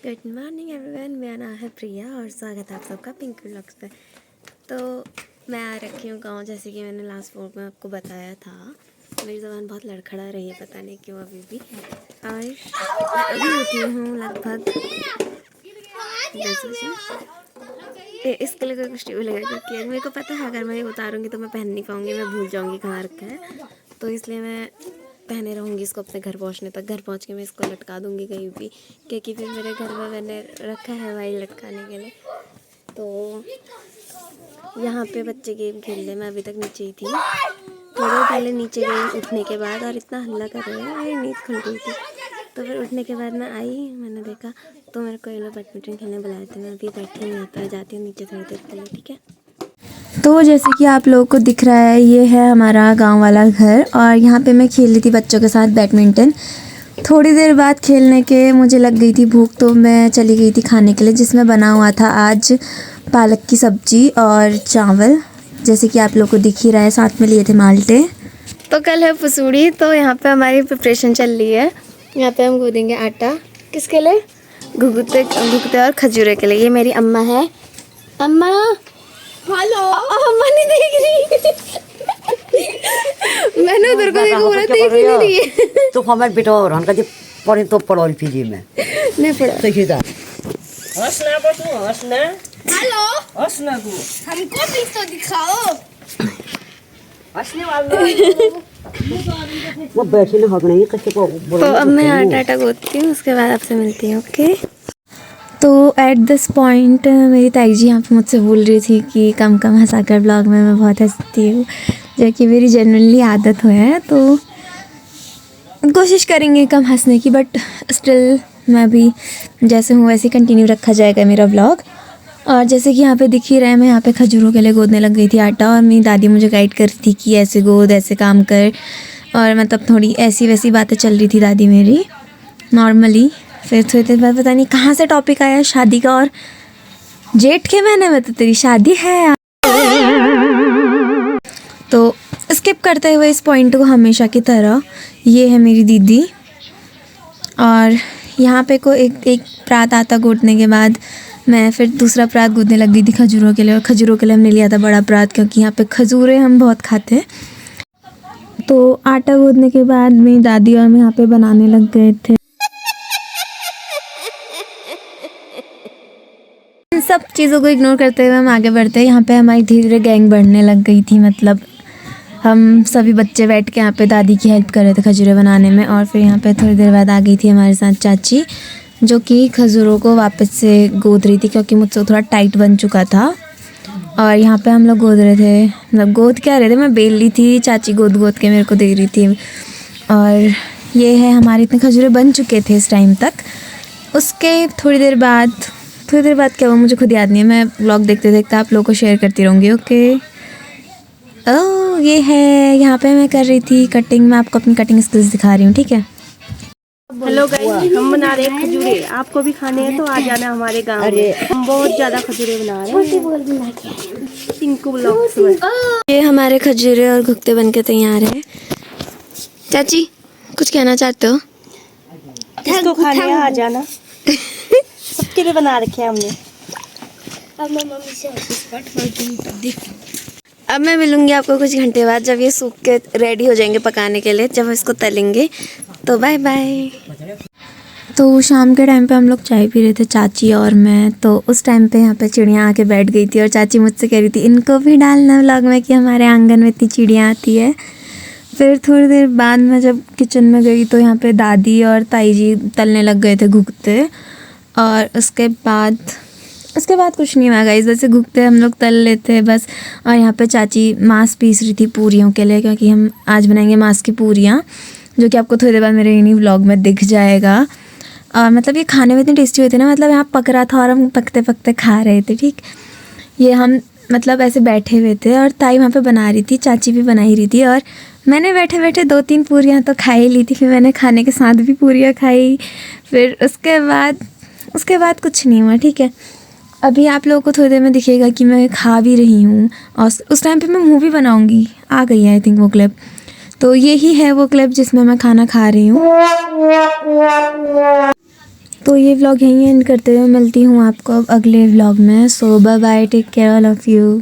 Good morning everyone, मेरा नाम है प्रिया और स्वागत है आप सबका पिंक व्लॉग्स पे। तो मैं आ रखी हूँ गांव, जैसे कि मैंने लास्ट व्लॉग में आपको बताया था। मेरी ज़बान बहुत लड़खड़ा रही है, पता नहीं क्यों अभी भी। और मैं अभी उठी हूँ लगभग 10 बजे। इसके लिए कोई कुछ नहीं बोलेगा क्योंकि मेरे को पता है अगर मैं ये उतारूँगी तो मैं पहन नहीं पाऊँगी, मैं भूल जाऊँगी कहाँ रखा है। तो इसलिए मैं पहने रहूँगी इसको अपने घर पहुँचने तक। घर पहुँच के मैं इसको लटका दूँगी कहीं भी, क्योंकि फिर मेरे घर में मैंने रखा है वाइल लटकाने के लिए। तो यहाँ पे बच्चे गेम खेल रहे, मैं अभी तक नीचे ही थी। थोड़ी देर पहले नीचे गई उठने के बाद, और इतना हल्ला कर रहे हैं, मेरी नींद खुल गई थी। तो फिर उठने के बाद मैं आई, मैंने देखा तो मेरे को ये लोग बैडमिंटन खेलने बुलाए थे। मैं अभी बैठी हूँ यहाँ पर, जाती हूँ नीचे थोड़ी देर के लिए, ठीक है। तो जैसे कि आप लोगों को दिख रहा है, ये है हमारा गांव वाला घर, और यहाँ पे मैं खेल रही थी बच्चों के साथ बैडमिंटन। थोड़ी देर बाद खेलने के मुझे लग गई थी भूख, तो मैं चली गई थी खाने के लिए, जिसमें बना हुआ था आज पालक की सब्ज़ी और चावल, जैसे कि आप लोगों को दिख ही रहा है। साथ में लिए थे माल्टे। तो कल है पसूड़ी, तो यहाँ पे हमारी प्रिपरेशन चल रही है। यहाँ पे हम गूँदेंगे आटा, किसके लिए? घुघते और खजूरे के लिए। ये मेरी अम्मा है। अम्मा हेलो। अम्मा नहीं देख रही। मैंने उधर को देखा, पूरा देख ही नहीं रही है। तो हमारे बेटा और हन का जे पढ़े तो पढ़ल पीजी में नहीं पढ़ा। देखिए जा हंसना बतू हंसना। हेलो हंसना तू हमको भी तो दिखाओ। हंसने वाला वो बैठे ना हक नहीं कैसे को तो अब मैं आटा गूंथती हूँ, उसके बाद आपसे मिलती हूँ, ओके। तो एट दिस पॉइंट मेरी ताई जी यहाँ पे मुझसे बोल रही थी कि कम कम हंसाकर ब्लॉग में मैं बहुत हंसती हूँ, जो कि मेरी जनरली आदत हो है। तो कोशिश करेंगे कम हंसने की, बट स्टिल मैं भी जैसे हूँ वैसे कंटिन्यू रखा जाएगा मेरा ब्लॉग। और जैसे कि यहाँ पे दिख ही रहा है, मैं यहाँ पे खजूरों के लिए गूंदने लग गई थी आटा, और मेरी दादी मुझे गाइड कर रही थी कि ऐसे गूंद, ऐसे काम कर, और मतलब थोड़ी ऐसी वैसी बातें चल रही थी दादी मेरी नॉर्मली। फिर थोड़ी देर बाद पता नहीं कहाँ से टॉपिक आया शादी का, और जेठ के महीने में तो तेरी शादी है। तो स्किप करते हुए इस पॉइंट को हमेशा की तरह, ये है मेरी दीदी, और यहाँ पे को एक प्रात आटा गूंथने के बाद मैं फिर दूसरा प्रात गूंथने लग गई थी खजूरों के लिए। और खजूरों के लिए हमने लिया था बड़ा प्रात, क्योंकि यहाँ पे खजूरें हम बहुत खाते हैं। तो आटा गूंथने के बाद मेरी दादी और मैं यहाँ पे बनाने लग गए थे। इन सब चीज़ों को इग्नोर करते हुए हम आगे बढ़ते हैं। यहाँ पे हमारी धीरे धीरे गैंग बढ़ने लग गई थी, मतलब हम सभी बच्चे बैठ के यहाँ पे दादी की हेल्प कर रहे थे खजूरें बनाने में। और फिर यहाँ पे थोड़ी देर बाद आ गई थी हमारे साथ चाची, जो कि खजूरों को वापस से गूंथ रही थी, क्योंकि मुझसे थोड़ा टाइट बन चुका था। और यहाँ पे हम लोग गूंथ रहे थे, मतलब गूंथ क्या रहे थे, मैं बेल ली थी, चाची गूंथ के मेरे को दे रही थी। और ये है हमारे इतने खजूरें बन चुके थे इस टाइम तक। उसके थोड़ी देर बाद क्या हुआ मुझे खुद याद नहीं है। मैं व्लॉग देखते देखते आप लोगों को शेयर करती रहूँगी, ओके। ओह ये है, यहाँ पे मैं कर रही थी कटिंग। मैं आपको अपनी कटिंग स्किल्स दिखा रही हूँ, ठीक है। हेलो गाइस, हम बना रहे हैं खजूरे। आपको भी खाने हैं तो आ जाना हमारे गांव में। हम बहुत ज्यादा खजूरे बना रहे हैं पिंक व्लॉग्स में। ये हमारे खजूरे और घुघते बन के तैयार है। चाची कुछ कहना चाहते हो? इसको खाने आ जाना। सबके लिए बना रखे हैं हमने। अब मैं मिलूंगी आपको कुछ घंटे बाद, जब ये सूख के रेडी हो जाएंगे पकाने के लिए, जब इसको तलेंगे। तो बाय बाय। तो शाम के टाइम पे हम लोग चाय पी रहे थे चाची और मैं। तो उस टाइम पे यहाँ पे चिड़ियाँ आके बैठ गई थी, और चाची मुझसे कह रही थी इनको भी डालना व्लॉग में कि हमारे आंगन में इतनी चिड़ियाँ आती है। फिर थोड़ी देर बाद मैं जब किचन में गई तो यहाँ पे दादी और ताई जी तलने लग गए थे घुघते। और उसके बाद कुछ नहीं हुआ गाइस, जैसे घुघते हम लोग तल लेते बस। और यहाँ पे चाची मांस पीस रही थी पूरियों के लिए, क्योंकि हम आज बनाएंगे मांस की पूरियाँ, जो कि आपको थोड़ी देर बाद मेरे इन्हीं व्लॉग में दिख जाएगा। और मतलब ये खाने में इतनी टेस्टी होती है ना, मतलब यहाँ पक रहा था और हम पकते पकते खा रहे थे, ठीक। ये हम मतलब ऐसे बैठे हुए थे, और ताई वहाँ पे बना रही थी, चाची भी बना ही रही थी, और मैंने बैठे बैठे 2-3 पूरियाँ तो खा ही ली थी। फिर मैंने खाने के साथ भी पूरियाँ खाई। फिर उसके बाद कुछ नहीं हुआ, ठीक है। अभी आप लोगों को थोड़ी देर में दिखेगा कि मैं खा भी रही हूँ, और उस टाइम पे मैं मूवी बनाऊँगी। आ गई है आई थिंक वो क्लिप। तो यही है वो क्लिप जिसमें मैं खाना खा रही हूँ। तो ये व्लॉग यहीं एंड करते हुए मिलती हूँ आपको अब अगले व्लॉग में। So bye bye, take care all of you.